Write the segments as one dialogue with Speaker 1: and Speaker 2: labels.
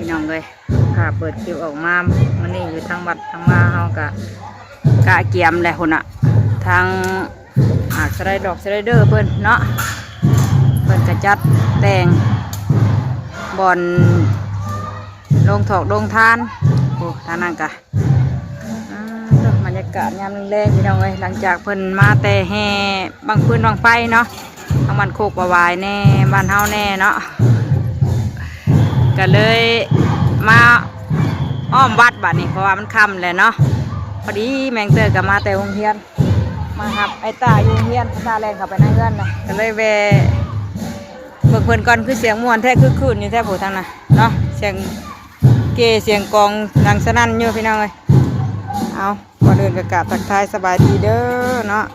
Speaker 1: พี่น้องเลยค่ะเปิดคลิปออกมามันนี่อยู่ทางวัดทางว่าเฮากะกะเกียมแหละคนอะทางหากสไลด์ดอกสไลเดอร์เพิ่นเนาะเพิ่นกระจัดแต่งบอลลงถอกลงทานโอ้ทางนั้นกะบรรยากาศยามแรงๆพี่น้องเลยหลังจากเพิ่นมาแต่แห่บางพื้นบางไฟเนาะทางบ้านโคกประวายแน่บ้านเฮาแน่เนาะก็เลยมาอ้อมวัดบัดนี้เพราะว่ามันค่ำเลยเนาะพอดีแมงเตอร์กับมาแต่โรงเรียนมาครับไอ้ตาอยู่โรงเรียนตาแรงเข้าไปในเรือนเลยก็เลยแวะเบิกเพิ่นก่อนคือเสียงม่วนแท้คือคืนอยู่แท้ผู้ทางน่ะเนาะเสียงเกเสียงกองดังสนั่นอยู่พี่น้องเลยเอาก่อนอื่นก็กราบทักทายสบายดีเด้อเนาะ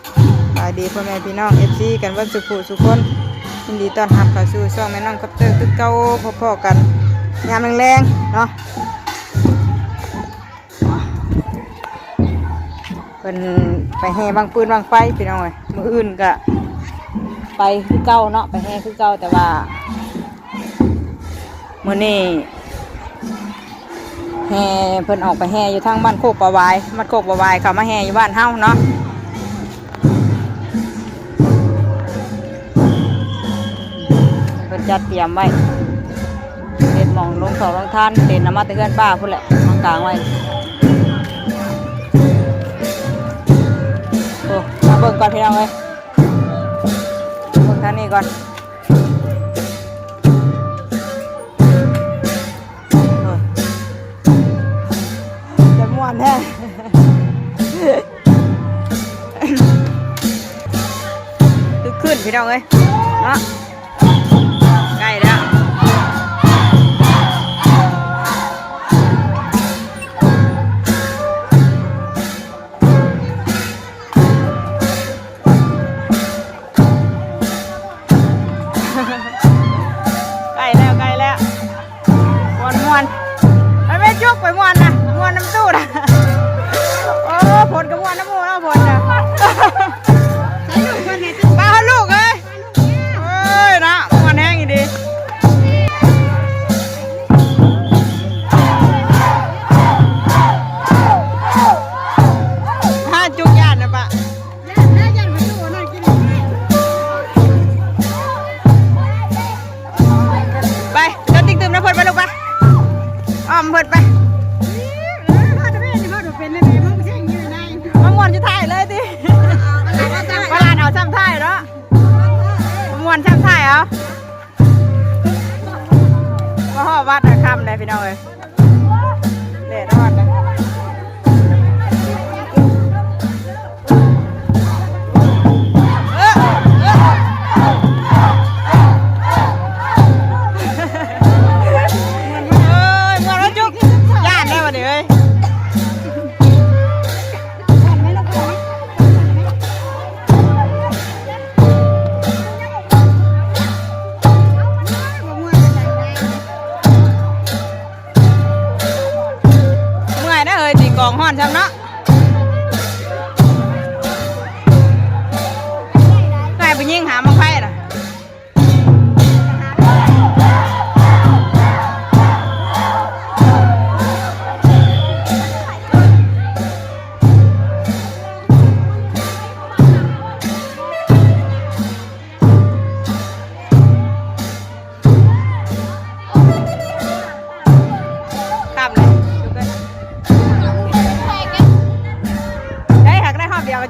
Speaker 1: สบายดีพ่อแม่พี่น้องFCกันวันสุขสุขคนยินดีต้อนรับเข้าสู่ช่องแม่น้องคอปเตอร์คือเก่าพ่อๆกันยามแรงๆเนาะเป็นไปแห่บางปืนบางไฟพี่น้องเอ้ยมื้ออื่นก็ไปคือเก่าเนาะไปแห่คือเก่าแต่ว่ามื้อนี้แห่เพิ่นออกไปแห่อยู่ทางบ้านโคกประวายบ้านโคกประวายเขามาแห่อยู่บ้านเฮาเนาะเพิ่นจัดเตรียมไว้เด็ดหมองลงสองลงท่านเด่นน้ำมาตะเกือนป้าพุ่นแหละมากลางไว้โอ้มาเบิ่งก่อนพี่น้องเลยเบิ่งท่านนี้ก่อนจะม่วนแท้คือขึ้นพี่น้องเลยเนาะใกล้แล้วใกล้แล้วม่วนไปไม่จุกไปม่วนนะม่วนน้ำตู้นะโอ้ผลกับม่วนน้ำมูแล้วผลนะป้าลูกเอ้ยเอ้ยนะม่วนแห้งอีดีห้าจุกยานนะปะไปเดินติ๊กตึมนะเพิ่นไปลูกไปอ้อมเพิ่นไปมามวนจะถ่ายเลยดิเวลาเอาซ้ำถ่ายเนาะมวนซ้ำถ่ายเหรอมาห่อวัดคำเลยพี่น้องเลยเด็ดทอดเลยกองห่อนช่างเนาะใครไปยิงหามาไฟน่ะ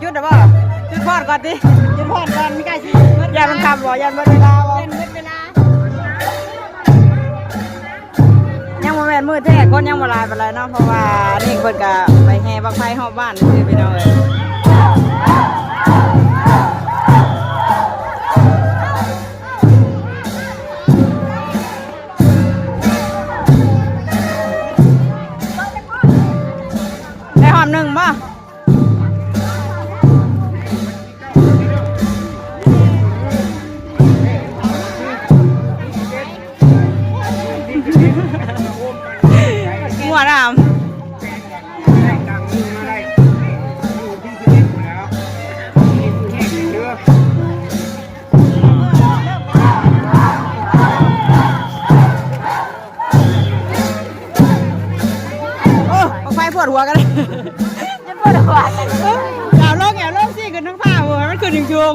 Speaker 1: จุดนะบ่จุดพอดก่อนดิจุดพอดก่อนไม่ใกล้ชิยันมันคำบ่ยันเวลาบ่ยังโมเมนต์มืดแท้ก้นยังโมลายไปเลยเนาะเพราะว่านี่เพิ่นก็ไปแห่บังไฟหอบบ้านนี่ไปหน่อยได้หอมหนึ่งบ่หัวดำ หัวกันเลยจะปวดหัวกันแถวโลกสิกันทั้งผ้าหัวมันคือถึงช่วง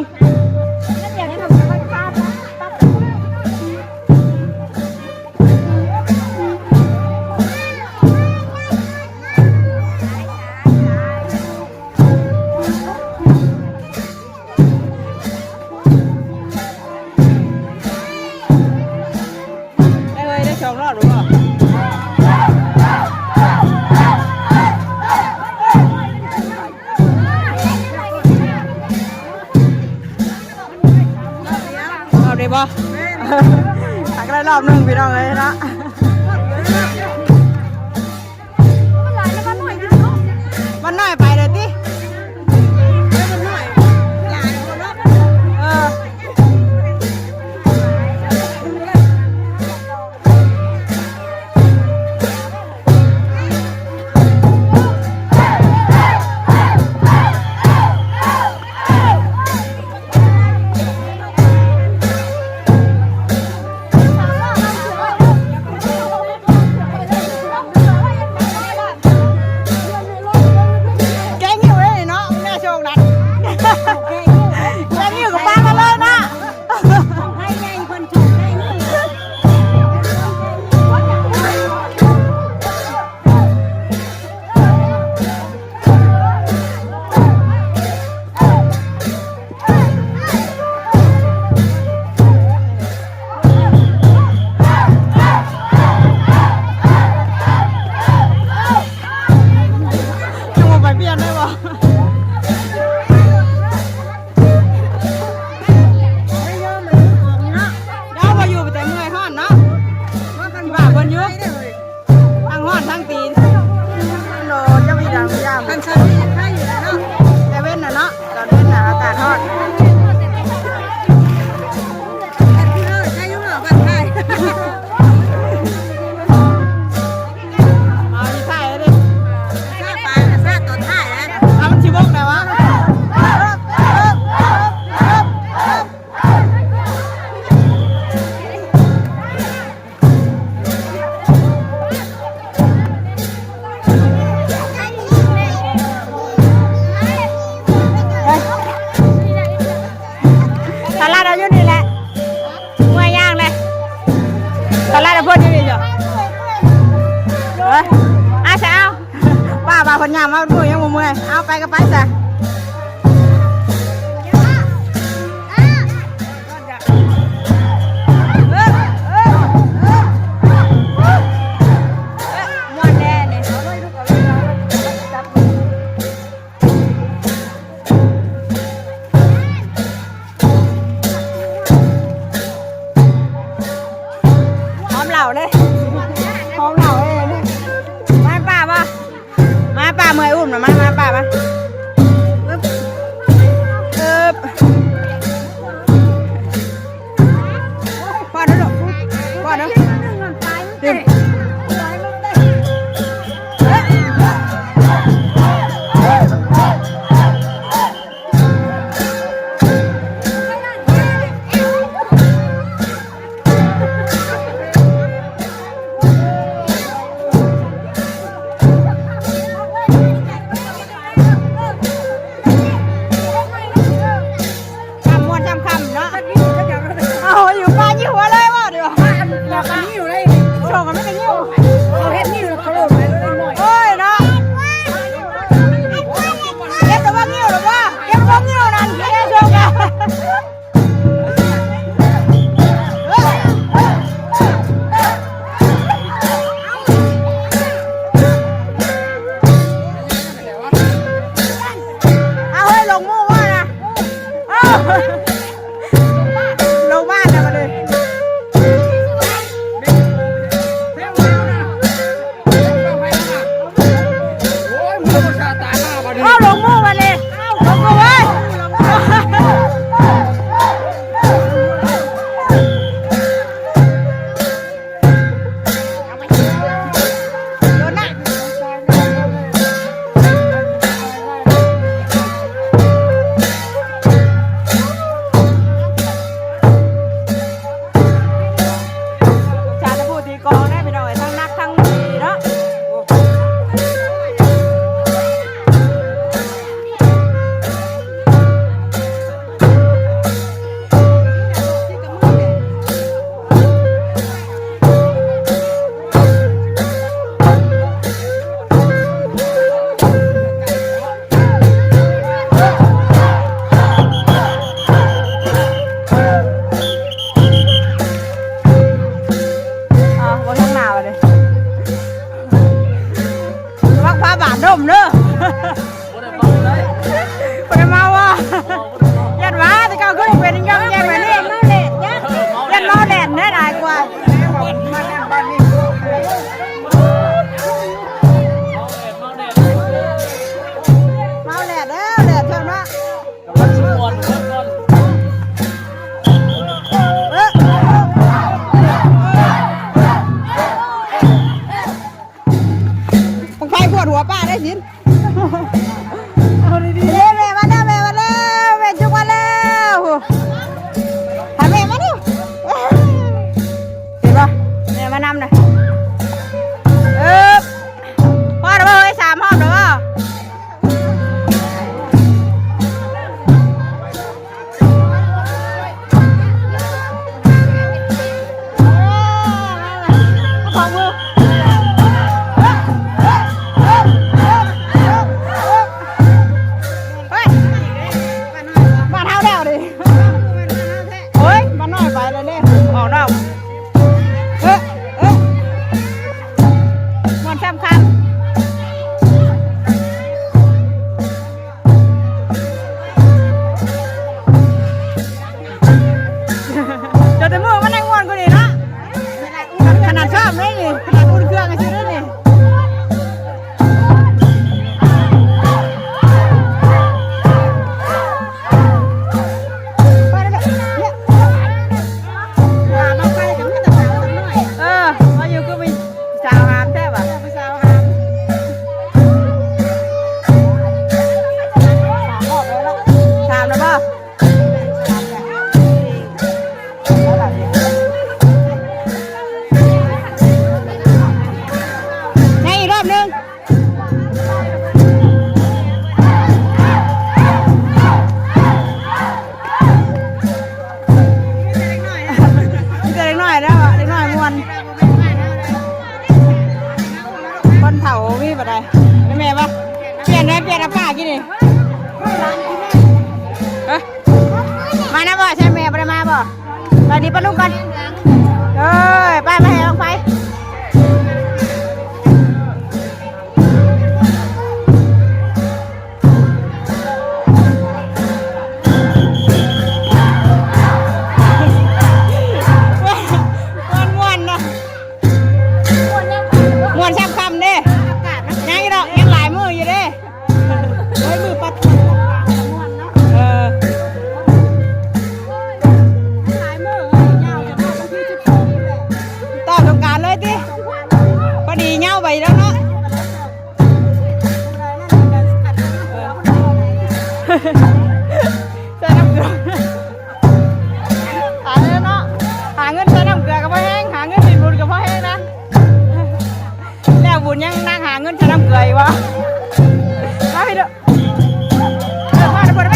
Speaker 1: ได้2 รอบหรือเปล่าได้บ่หักได้รอบนึงพี่น้องเลยนะมันน้อยไปเลยติคนยามมาดูยังบ่เมื่อยเอาไปก็ไปซะหอมเหล่าเลยหอมเหล่าเลยมาป้าป่ะมาป้าเมื่อยอุ้มหน่อยมาป้ามาป้าเด้อลูกป้าเด้อดึงลงบ้านนะมาเลยเอาลงมู่มาเลยลงมู่ไว้กองได้ไปหน่อยทั้งนักทั้งดีเนาะ ดมเด้อบ่ได้เมาว่ะยัดว่าแต่เขาก็เป็นย่องแย่แบบนี้ยัดเมาแดดได้หลายกว่าเมาแดดเด้อแดดเท่านั้นผมไฟขวดหัวป้าได้สินแม่มาแล้วแม่มาแล้วแม่จุกมาแล้วหาแม่มาแล้วเห็นปะแม่มานำหน่อยพ่อเดี๋ยวเฮ้ย3 รอบเดี๋ยวของมือมาเท่าเดียวดิเฮ้ยมาหน่อยไปเลยเนี่ยออกดอกมันสำคัญเดี๋ยวแต่มือมันยังงอนกูดินะขนาดชอบเลยนี่ขนาดอุ่นเครื่องกันใช่ไหมนี่มาอยู่ก็มีสาวหามแท้ป่ะสาวหามสามแล้วป่ะในอีกรอบนึงเด็กน้อยแล้วเด็กน้อยมวนคนเผามีบ่ได้แม่ปะเปลี่ยนได้เปลี่ยนผ้ากินนี่มานะบ่ใช่แม่บ่ได้มาบ่ตอนนี้ปะลุกกันไปมาให้ลงไปไปแล้วเนาะใส่น้ำเกลือหาเงินเนาะหาเงินใส่น้ำเกลือกับพ่อแห้งหาเงินติดบุญกับพ่อแห้งนะแล้วบุญยังนั่งหาเงินใส่น้ำเกลืออีกวะมาให้ดูมาเดี๋ยวเปิดไป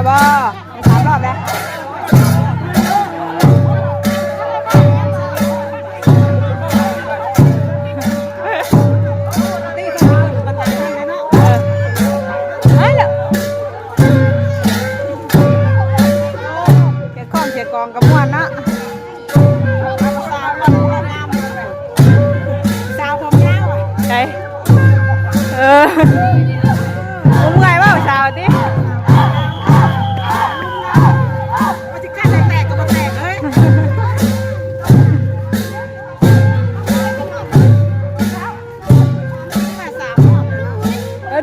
Speaker 1: บ่3 รอบแล้วเขียกองกับม้วนเนาะสาวผมยาวใช่ผมไงว่าสาวดิ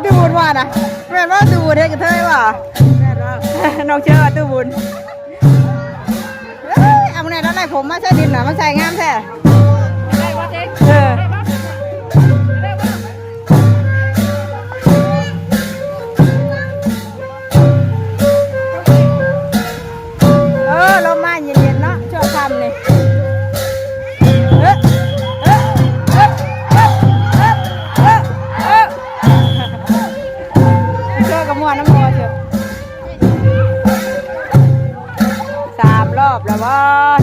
Speaker 1: ดูบุญว่านะแม่ว่าดูบุญเด็กกับเธอว่ะน้องเชื่อดูบุญเอาเนี่ยแล้วไหนผมมาใช้ดินหน่ะมันใส่งามแท้ลมมาเย็นๆเนาะช่วงค่ำนี่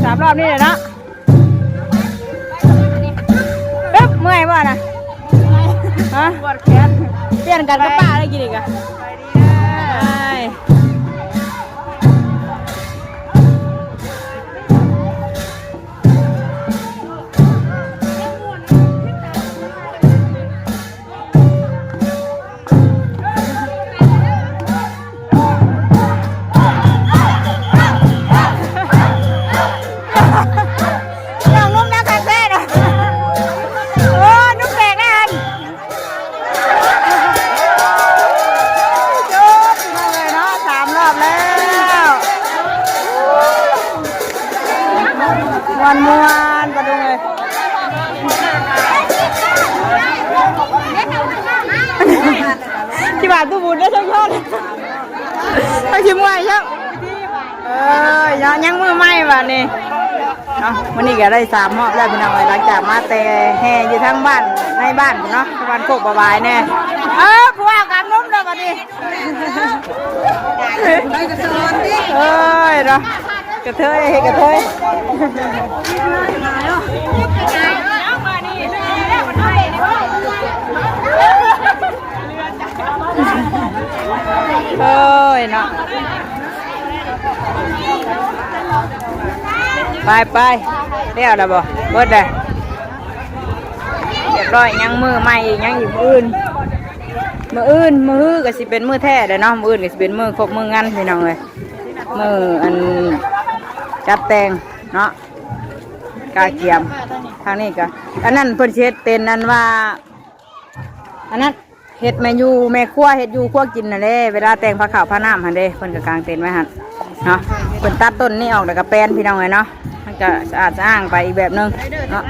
Speaker 1: 3 รอบนี่เลยนะปึ๊บเมื่อยบ่นะ ฮะ
Speaker 2: ปวดแขน
Speaker 1: เปลี่ยนกันกับป้าได้กินอีกอะ
Speaker 2: ไปดีนะ
Speaker 1: ได้น้องนุ่มนักคาเฟ่เนาะโอ้นุ่มแดงแน่นจบมาเลยเนาะ3 รอบแล้วมวนๆกระดุงเลยที่บ้านตู้บุญได้ช่างยอดไปชิมไว้ช่างยังมือไหม้บ้านนี่เนาะวันนี้ก็ได้3 รอบแล้วพี่น้องหลังจากมาแต่แห่อยู่ทั้งบ้านในบ้านเนาะบ้านโคกบายแน่ผัวกับนุ่มเลยวันนี้เนาะกระเทยกระเทยเนาะไปเรียกอะไรบ่เบิดเลยเรียบร้อยยังมือใหม่ยังอยู่มืออื่นก็สิเป็นมือแท้เลยเนาะมืออื่นก็สิเป็นมือครบมืองานพี่น้องเลยมืออันจัดแต่งเนาะกาเกียมทางนี้ก็อันนั้นเพิ่นเฮ็ดเป็นนั่นว่าอันนั้นเฮ็ดแม่อยู่แม่ครัวเฮ็ดอยู่ครัวกินน่ะเด้เวลาแต่งผ้าขาวผ้าน้ำหั่นเด้เพิ่นก็กางเต็นท์ไว้หั่นเนาะเพิ่นตัดต้นนี้ออกแล้วก็แปลนพี่น้องเลยเนาะมันจะสะอาดสะอ้างไปอีกแบบนึงเนาะ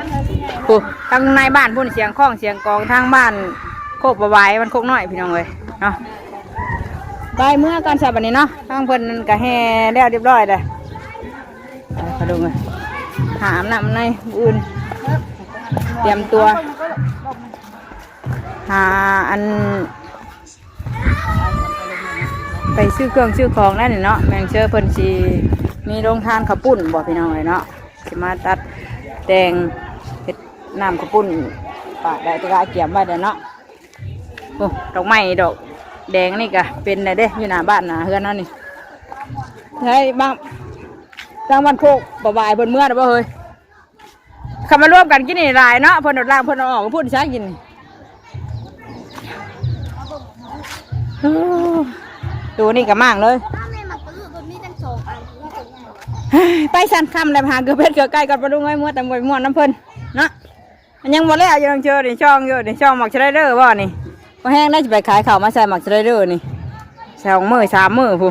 Speaker 1: ปุ๊ทางในบ้านพุ่นเสียงข้องเสียงกองทางบ้านโคกบายมันโคกน้อยพี่น้องเลยเนาะไปเมื่อก่อนสัปดาห์นี้เนาะทางเพิ่นก็แห่แล้วเรียบร้อยเลยไปดูเลยหามน้ำในอื่นเตรียมตัวหาอันไปซื้อเครื่องซื้อของนั่นเนาะแมงเชื่อเพิ่นชีมีโรงทานข้าวปุ้นบอกพี่น้องเลยเนาะสิมาตัดแดงเห็ดน้ำข้าวปุ้นปะได้ตะกะเกี่ยมไว้เด้อเนาะโอ้ดอกไม้ดอกแดงนี่ก็เป็นอะไรเด้อยู่หน้าบ้านหน้าเฮือนเนาะนี่ไงบ้างทางบ้านโคกบ่ายเพิ่นเมื่อเด้อบ่เฮ้ยขับมาร่วมกันกินนี่หลายเนาะเพิ่นอดล่างเพิ่นเอาออกพูดช้ากินดูนี่ก็มั่งเลยไปสันคำแล้วหาเกลือเพชรเกลือไก่ก่อนไปดูไงมัวแต่มวยม้วนน้ำเพิ่นนะยังบ่แล้วยังเจอในช่องอยู่ในช่องหมักชไลเดอร์บ่นี่พอแห้งได้จะไปขายข้าวมาใส่หมักชไลเดอร์นี่2 มื้อ3 มื้อพู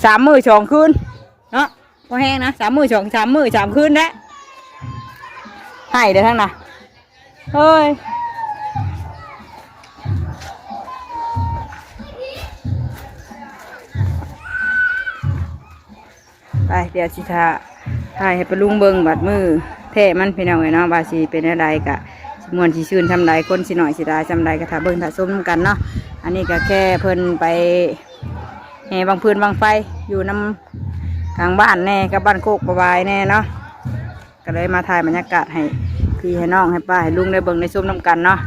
Speaker 1: 3 มื้อ2 คืนเนาะพอแห้งนะ3 มื้อ3 มื้อ3 คืนแล้วให้เด้อทั้งน่ะเฮ้ยไปเดี๋ยวสิทาถ่ายให้ปลุงเบิงบาดมือแท้มันพี่น้องเนาะบาสีเป็นอะไรกะมวนสีชื่นทำไรคนสิหน่อยสิได้ทำไรก็ถ้าเบิ่งถ้าส้มกันเนาะอันนี้ก็แค่เพิ่นไปแห่บางพื้นบางไฟอยู่น้ำกลางบ้านแน่กับบ้านโคกบายแน่เนาะก็เลยมาถ่ายบรรยากาศให้พี่ให้น้องให้ป้าให้ลุงได้เบิ่งในส้มน้ำกันเนาะ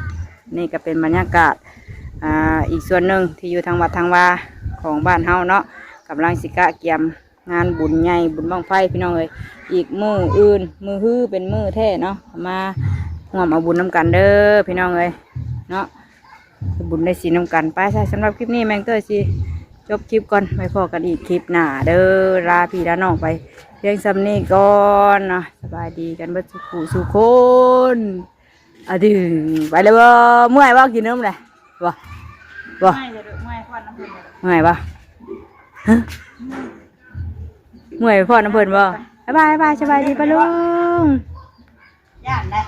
Speaker 1: นี่ก็เป็นบรรยากาศอีกส่วนหนึ่งที่อยู่ทางวัดทางวาของบ้านเฮาเนาะกำลังสิกะเกียมงานบุญใหญ่บุญบังไฟพี่น้องเลยอีกมืออื่นมือฮื้อเป็นมือแท้เนาะมาห่วมเอาบุญน้ำกันเด้อพี่น้องเลยเนาะบุญได้สีน้ำกันไปใช่สำหรับคลิปนี้แมงเตอร์สิจบคลิปก่อนไปพอกันอีกคลิปหน้าเด้อลาพี่ลาน้องไปเพียงซ้ำนี้ก่อนนะสบายดีกันเบิดสุขสุขคนดึงไปเลยบ่เมื่อยบ่กินน้ำเลยบ่เมื่อยบ่เมื่อยพ่อน้ำเพลินบ่บ๊ายบายสบายดีปะลุงย่านได้